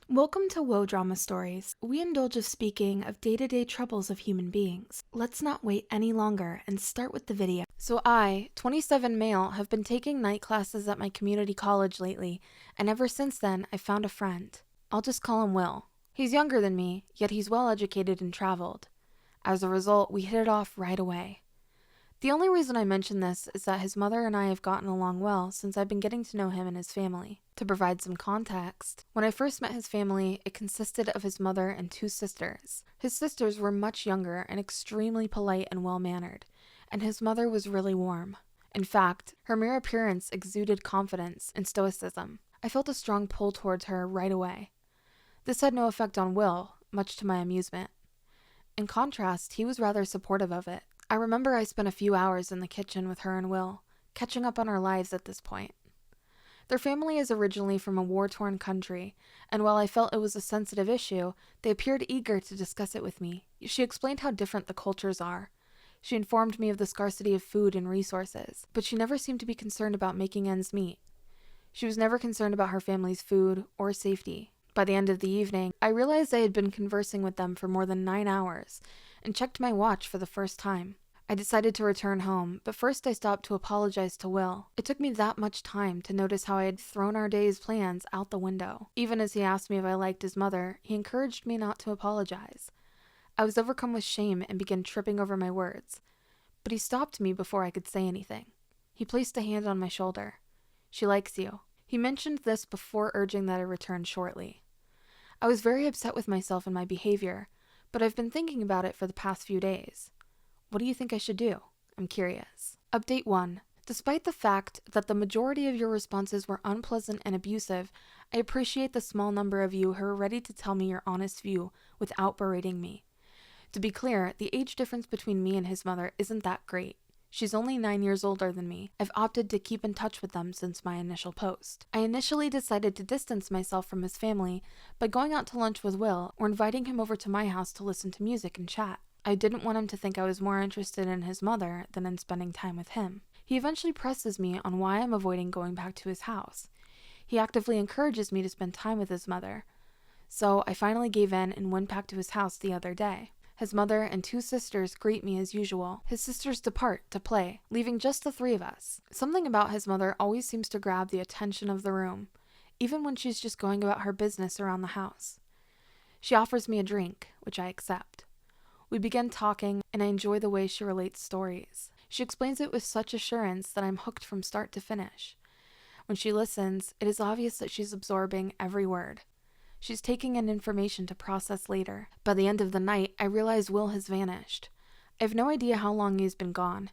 Welcome to Woah Drama Stories. We indulge of speaking of day-to-day troubles of human beings. Let's not wait any longer and start with the video. So I, 27 male, have been taking night classes at my community college lately, and ever since then I found a friend. I'll just call him Will. He's younger than me, yet he's well educated and traveled. As a result, we hit it off right away. The only reason I mention this is that his mother and I have gotten along well since I've been getting to know him and his family. To provide some context, when I first met his family, it consisted of his mother and two sisters. His sisters were much younger and extremely polite and well-mannered, and his mother was really warm. In fact, her mere appearance exuded confidence and stoicism. I felt a strong pull towards her right away. This had no effect on Will, much to my amusement. In contrast, he was rather supportive of it. I remember I spent a few hours in the kitchen with her and Will, catching up on our lives at this point. Their family is originally from a war-torn country, and while I felt it was a sensitive issue, they appeared eager to discuss it with me. She explained how different the cultures are. She informed me of the scarcity of food and resources, but she never seemed to be concerned about making ends meet. She was never concerned about her family's food or safety. By the end of the evening, I realized I had been conversing with them for more than 9 hours, and checked my watch for the first time. I decided to return home, but first I stopped to apologize to Will. It took me that much time to notice how I had thrown our day's plans out the window. Even as he asked me if I liked his mother, he encouraged me not to apologize. I was overcome with shame and began tripping over my words, but he stopped me before I could say anything. He placed a hand on my shoulder. "She likes you." He mentioned this before urging that I return shortly. I was very upset with myself and my behavior, but I've been thinking about it for the past few days. What do you think I should do? I'm curious. Update 1. Despite the fact that the majority of your responses were unpleasant and abusive, I appreciate the small number of you who are ready to tell me your honest view without berating me. To be clear, the age difference between me and his mother isn't that great. She's only 9 years older than me. I've opted to keep in touch with them since my initial post. I initially decided to distance myself from his family by going out to lunch with Will or inviting him over to my house to listen to music and chat. I didn't want him to think I was more interested in his mother than in spending time with him. He eventually presses me on why I'm avoiding going back to his house. He actively encourages me to spend time with his mother. So I finally gave in and went back to his house the other day. His mother and two sisters greet me as usual. His sisters depart to play, leaving just the three of us. Something about his mother always seems to grab the attention of the room, even when she's just going about her business around the house. She offers me a drink, which I accept. We begin talking, and I enjoy the way she relates stories. She explains it with such assurance that I'm hooked from start to finish. When she listens, it is obvious that she's absorbing every word. She's taking in information to process later. By the end of the night, I realize Will has vanished. I have no idea how long he's been gone.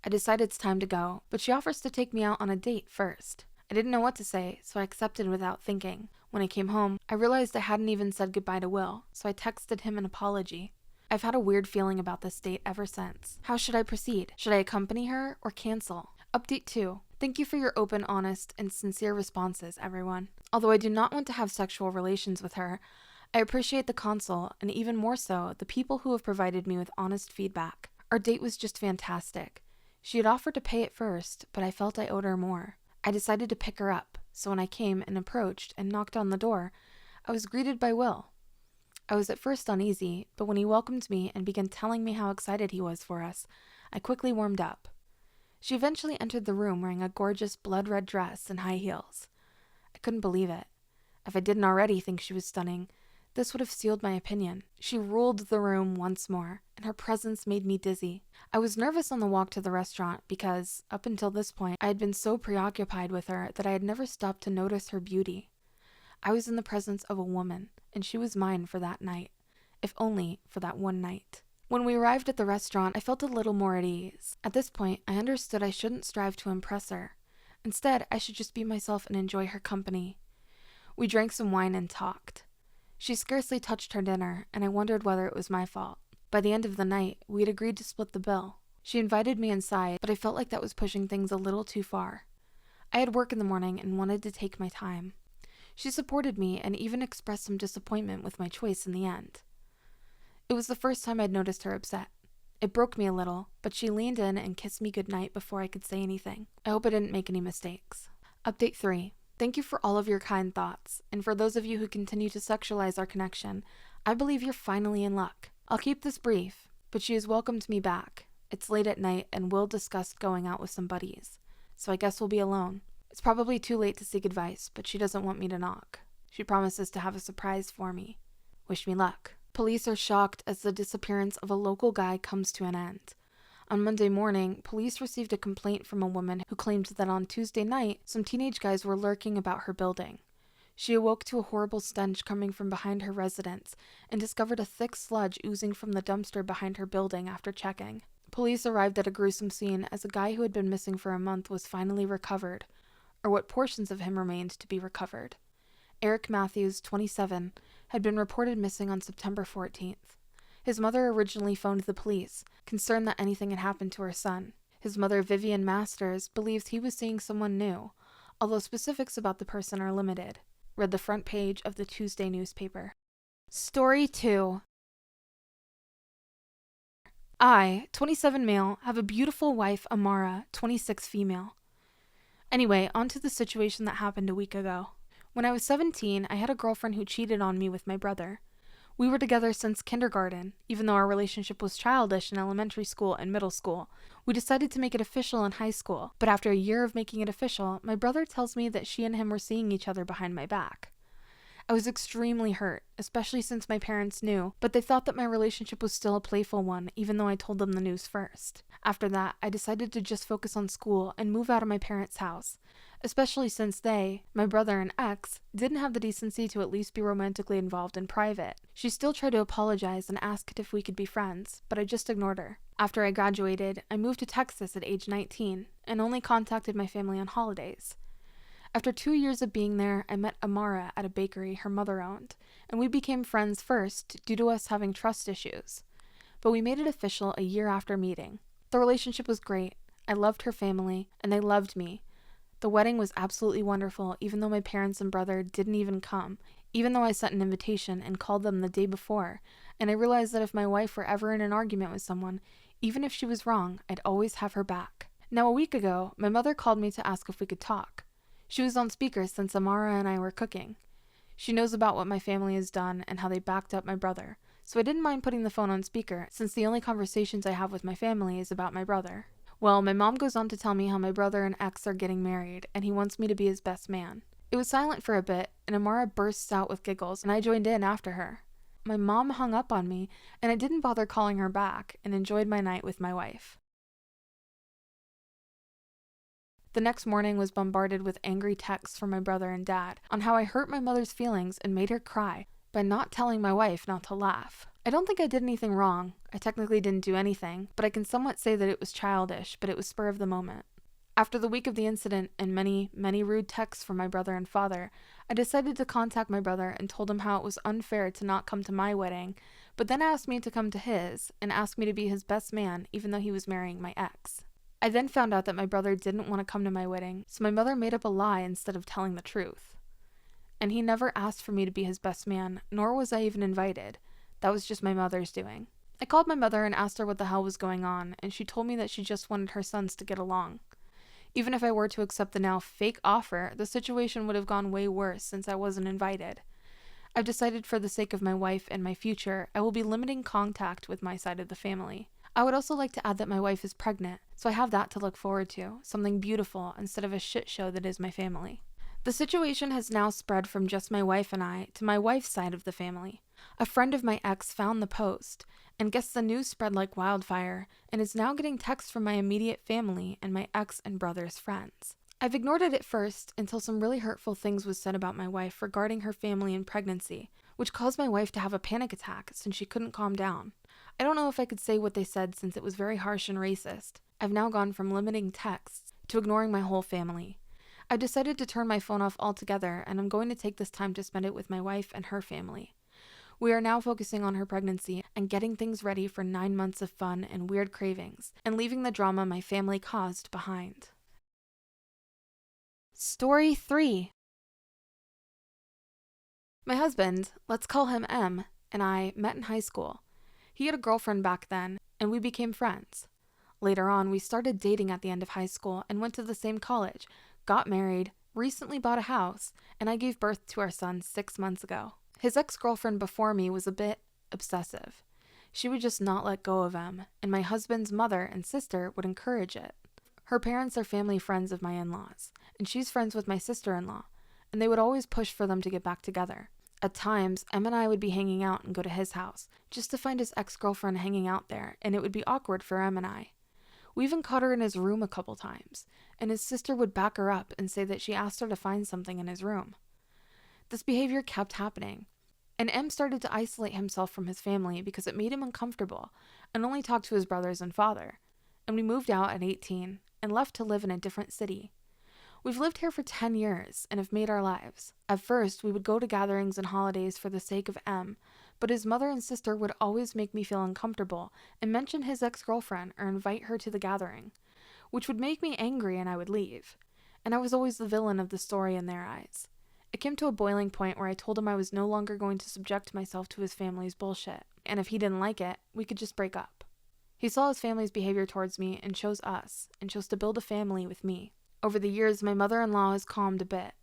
I decide it's time to go, but she offers to take me out on a date first. I didn't know what to say, so I accepted without thinking. When I came home, I realized I hadn't even said goodbye to Will, so I texted him an apology. I've had a weird feeling about this date ever since. How should I proceed? Should I accompany her or cancel? Update 2. Thank you for your open, honest, and sincere responses, everyone. Although I do not want to have sexual relations with her, I appreciate the console, and even more so, the people who have provided me with honest feedback. Our date was just fantastic. She had offered to pay at first, but I felt I owed her more. I decided to pick her up, so when I came and approached and knocked on the door, I was greeted by Will. I was at first uneasy, but when he welcomed me and began telling me how excited he was for us, I quickly warmed up. She eventually entered the room wearing a gorgeous blood-red dress and high heels. I couldn't believe it. If I didn't already think she was stunning, this would have sealed my opinion. She ruled the room once more, and her presence made me dizzy. I was nervous on the walk to the restaurant because, up until this point, I had been so preoccupied with her that I had never stopped to notice her beauty. I was in the presence of a woman, and she was mine for that night, if only for that one night. When we arrived at the restaurant, I felt a little more at ease. At this point, I understood I shouldn't strive to impress her. Instead, I should just be myself and enjoy her company. We drank some wine and talked. She scarcely touched her dinner, and I wondered whether it was my fault. By the end of the night, we had agreed to split the bill. She invited me inside, but I felt like that was pushing things a little too far. I had work in the morning and wanted to take my time. She supported me and even expressed some disappointment with my choice in the end. It was the first time I'd noticed her upset. It broke me a little, but she leaned in and kissed me goodnight before I could say anything. I hope I didn't make any mistakes. Update 3. Thank you for all of your kind thoughts, and for those of you who continue to sexualize our connection, I believe you're finally in luck. I'll keep this brief, but she has welcomed me back. It's late at night and Will discussed going out with some buddies, so I guess we'll be alone. It's probably too late to seek advice, but she doesn't want me to knock. She promises to have a surprise for me. Wish me luck. Police are shocked as the disappearance of a local guy comes to an end. On Monday morning, police received a complaint from a woman who claimed that on Tuesday night, some teenage guys were lurking about her building. She awoke to a horrible stench coming from behind her residence and discovered a thick sludge oozing from the dumpster behind her building after checking. Police arrived at a gruesome scene as a guy who had been missing for a month was finally recovered, or what portions of him remained to be recovered. Eric Matthews, 27, had been reported missing on September 14th. His mother originally phoned the police, concerned that anything had happened to her son. His mother, Vivian Masters, believes he was seeing someone new, although specifics about the person are limited. Read the front page of the Tuesday newspaper. Story 2. I, 27 male, have a beautiful wife, Amara, 26 female. Anyway, on to the situation that happened a week ago. When I was 17, I had a girlfriend who cheated on me with my brother. We were together since kindergarten, even though our relationship was childish in elementary school and middle school. We decided to make it official in high school, but after a year of making it official, my brother tells me that she and him were seeing each other behind my back. I was extremely hurt, especially since my parents knew, but they thought that my relationship was still a playful one, even though I told them the news first. After that, I decided to just focus on school and move out of my parents' house, especially since they, my brother and ex, didn't have the decency to at least be romantically involved in private. She still tried to apologize and asked if we could be friends, but I just ignored her. After I graduated, I moved to Texas at age 19 and only contacted my family on holidays. After 2 years of being there, I met Amara at a bakery her mother owned, and we became friends first due to us having trust issues. But we made it official a year after meeting. The relationship was great. I loved her family, and they loved me. The wedding was absolutely wonderful, even though my parents and brother didn't even come, even though I sent an invitation and called them the day before, and I realized that if my wife were ever in an argument with someone, even if she was wrong, I'd always have her back. Now, a week ago, my mother called me to ask if we could talk. She was on speaker since Amara and I were cooking. She knows about what my family has done and how they backed up my brother, so I didn't mind putting the phone on speaker since the only conversations I have with my family is about my brother. Well, my mom goes on to tell me how my brother and ex are getting married and he wants me to be his best man. It was silent for a bit and Amara bursts out with giggles and I joined in after her. My mom hung up on me and I didn't bother calling her back and enjoyed my night with my wife. The next morning was bombarded with angry texts from my brother and dad on how I hurt my mother's feelings and made her cry by not telling my wife not to laugh. I don't think I did anything wrong. I technically didn't do anything, but I can somewhat say that it was childish, but it was spur of the moment. After the week of the incident and many, many rude texts from my brother and father, I decided to contact my brother and told him how it was unfair to not come to my wedding, but then asked me to come to his and asked me to be his best man even though he was marrying my ex. I then found out that my brother didn't want to come to my wedding, so my mother made up a lie instead of telling the truth. And he never asked for me to be his best man, nor was I even invited. That was just my mother's doing. I called my mother and asked her what the hell was going on, and she told me that she just wanted her sons to get along. Even if I were to accept the now fake offer, the situation would have gone way worse since I wasn't invited. I've decided for the sake of my wife and my future, I will be limiting contact with my side of the family. I would also like to add that my wife is pregnant, so I have that to look forward to, something beautiful instead of a shit show that is my family. The situation has now spread from just my wife and I to my wife's side of the family. A friend of my ex found the post, and guess the news spread like wildfire, and is now getting texts from my immediate family and my ex and brother's friends. I've ignored it at first until some really hurtful things was said about my wife regarding her family and pregnancy, which caused my wife to have a panic attack since she couldn't calm down. I don't know if I could say what they said since it was very harsh and racist. I've now gone from limiting texts to ignoring my whole family. I've decided to turn my phone off altogether, and I'm going to take this time to spend it with my wife and her family. We are now focusing on her pregnancy and getting things ready for 9 months of fun and weird cravings, and leaving the drama my family caused behind. Story 3. My husband, let's call him M, and I met in high school. He had a girlfriend back then, and we became friends. Later on, we started dating at the end of high school and went to the same college, got married, recently bought a house, and I gave birth to our son 6 months ago. His ex-girlfriend before me was a bit obsessive. She would just not let go of him, and my husband's mother and sister would encourage it. Her parents are family friends of my in-laws, and she's friends with my sister-in-law, and they would always push for them to get back together. At times, Em and I would be hanging out and go to his house, just to find his ex-girlfriend hanging out there, and it would be awkward for Em and I. We even caught her in his room a couple times, and his sister would back her up and say that she asked her to find something in his room. This behavior kept happening, and M started to isolate himself from his family because it made him uncomfortable and only talked to his brothers and father. And we moved out at 18 and left to live in a different city. We've lived here for 10 years and have made our lives. At first, we would go to gatherings and holidays for the sake of M, but his mother and sister would always make me feel uncomfortable and mention his ex-girlfriend or invite her to the gathering, which would make me angry and I would leave. And I was always the villain of the story in their eyes. It came to a boiling point where I told him I was no longer going to subject myself to his family's bullshit, and if he didn't like it, we could just break up. He saw his family's behavior towards me and chose us, and chose to build a family with me. Over the years, my mother-in-law has calmed a bit,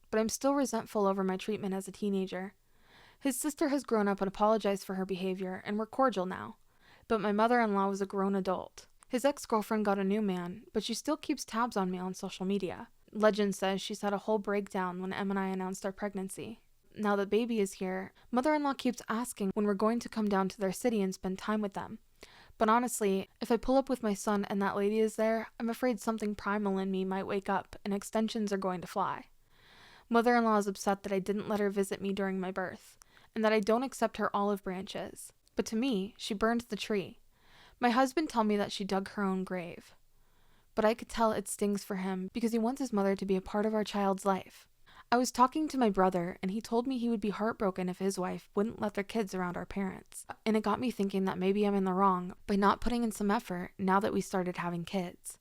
but I'm still resentful over my treatment as a teenager. His sister has grown up and apologized for her behavior, and we're cordial now. But my mother-in-law was a grown adult. His ex-girlfriend got a new man, but she still keeps tabs on me on social media. Legend says she's had a whole breakdown when Em and I announced our pregnancy. Now that baby is here, mother-in-law keeps asking when we're going to come down to their city and spend time with them. But honestly, if I pull up with my son and that lady is there, I'm afraid something primal in me might wake up and extensions are going to fly. Mother-in-law is upset that I didn't let her visit me during my birth, and that I don't accept her olive branches. But to me, she burned the tree. My husband told me that she dug her own grave. But I could tell it stings for him because he wants his mother to be a part of our child's life. I was talking to my brother, and he told me he would be heartbroken if his wife wouldn't let their kids around our parents. And it got me thinking that maybe I'm in the wrong by not putting in some effort now that we started having kids.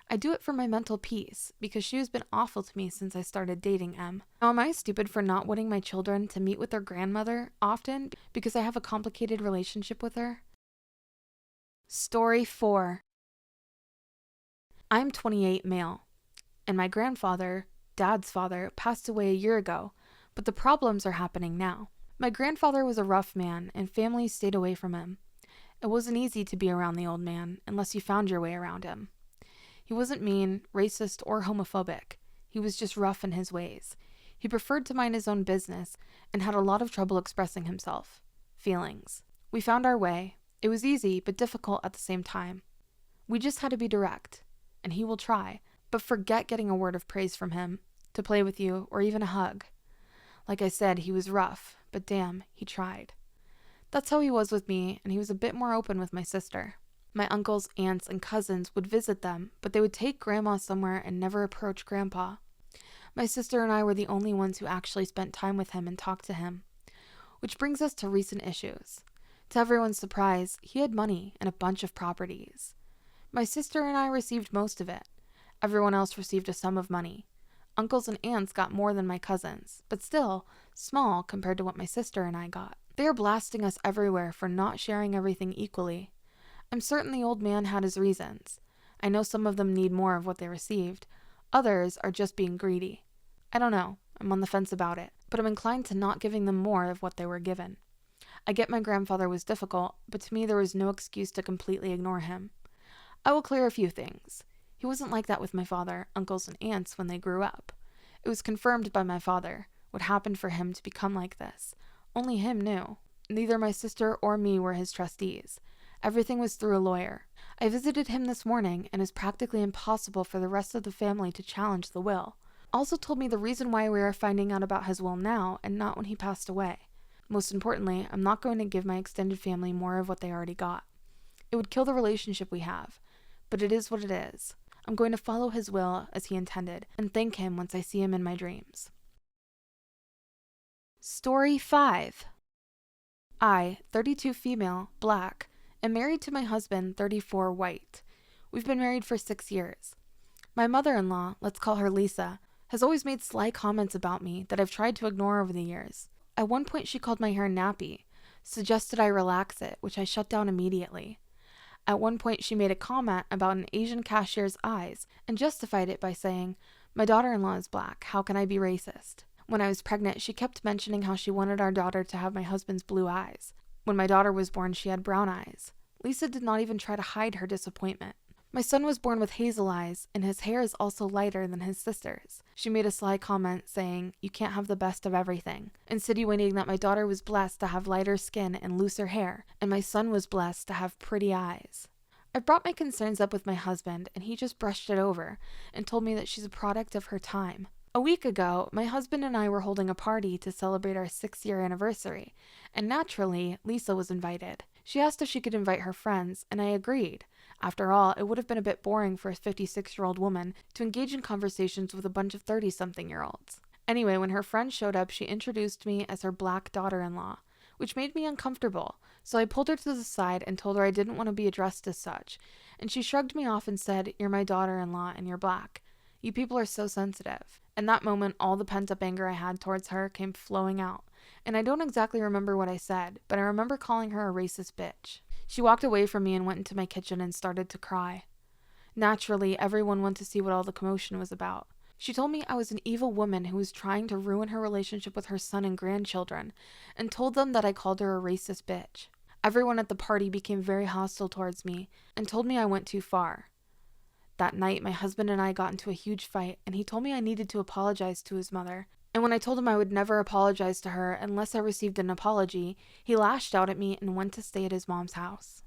I do it for my mental peace because she has been awful to me since I started dating Em. Now, am I stupid for not wanting my children to meet with their grandmother often because I have a complicated relationship with her? Story 4. I'm 28 male, and my grandfather, Dad's father, passed away a year ago, but the problems are happening now. My grandfather was a rough man, and families stayed away from him. It wasn't easy to be around the old man unless you found your way around him. He wasn't mean, racist, or homophobic. He was just rough in his ways. He preferred to mind his own business and had a lot of trouble expressing himself. Feelings. We found our way. It was easy, but difficult at the same time. We just had to be direct. And he will try, but forget getting a word of praise from him, to play with you, or even a hug. Like I said, he was rough, but damn, he tried. That's how he was with me, and he was a bit more open with my sister. My uncles, aunts, and cousins would visit them, but they would take Grandma somewhere and never approach Grandpa. My sister and I were the only ones who actually spent time with him and talked to him. Which brings us to recent issues. To everyone's surprise, he had money and a bunch of properties. My sister and I received most of it. Everyone else received a sum of money. Uncles and aunts got more than my cousins, but still small compared to what my sister and I got. They are blasting us everywhere for not sharing everything equally. I'm certain the old man had his reasons. I know some of them need more of what they received. Others are just being greedy. I don't know. I'm on the fence about it, but I'm inclined to not giving them more of what they were given. I get my grandfather was difficult, but to me there was no excuse to completely ignore him. I will clear a few things. He wasn't like that with my father, uncles, and aunts when they grew up. It was confirmed by my father what happened for him to become like this. Only him knew. Neither my sister or me were his trustees. Everything was through a lawyer. I visited him this morning, and it's practically impossible for the rest of the family to challenge the will. Also told me the reason why we are finding out about his will now and not when he passed away. Most importantly, I'm not going to give my extended family more of what they already got. It would kill the relationship we have. But it is what it is. I'm going to follow his will as he intended and thank him once I see him in my dreams. Story 5. I, 32 female, black, am married to my husband, 34 white. We've been married for 6 years. My mother-in-law, let's call her Lisa, has always made sly comments about me that I've tried to ignore over the years. At one point she called my hair nappy, suggested I relax it, which I shut down immediately. At one point, she made a comment about an Asian cashier's eyes and justified it by saying, My daughter-in-law is black. How can I be racist? When I was pregnant, she kept mentioning how she wanted our daughter to have my husband's blue eyes. When my daughter was born, she had brown eyes. Lisa did not even try to hide her disappointment. My son was born with hazel eyes, and his hair is also lighter than his sister's. She made a sly comment saying, "You can't have the best of everything," insinuating that my daughter was blessed to have lighter skin and looser hair, and my son was blessed to have pretty eyes. I brought my concerns up with my husband, and he just brushed it over and told me that she's a product of her time. A week ago, my husband and I were holding a party to celebrate our 6-year anniversary, and naturally, Lisa was invited. She asked if she could invite her friends, and I agreed. After all, it would have been a bit boring for a 56-year-old woman to engage in conversations with a bunch of 30-something-year-olds. Anyway, when her friend showed up, she introduced me as her black daughter-in-law, which made me uncomfortable, so I pulled her to the side and told her I didn't want to be addressed as such, and she shrugged me off and said, "You're my daughter-in-law and you're black. You people are so sensitive." In that moment, all the pent-up anger I had towards her came flowing out, and I don't exactly remember what I said, but I remember calling her a racist bitch. She walked away from me and went into my kitchen and started to cry. Naturally, everyone went to see what all the commotion was about. She told me I was an evil woman who was trying to ruin her relationship with her son and grandchildren, and told them that I called her a racist bitch. Everyone at the party became very hostile towards me and told me I went too far. That night, my husband and I got into a huge fight, and he told me I needed to apologize to his mother. And when I told him I would never apologize to her unless I received an apology, he lashed out at me and went to stay at his mom's house.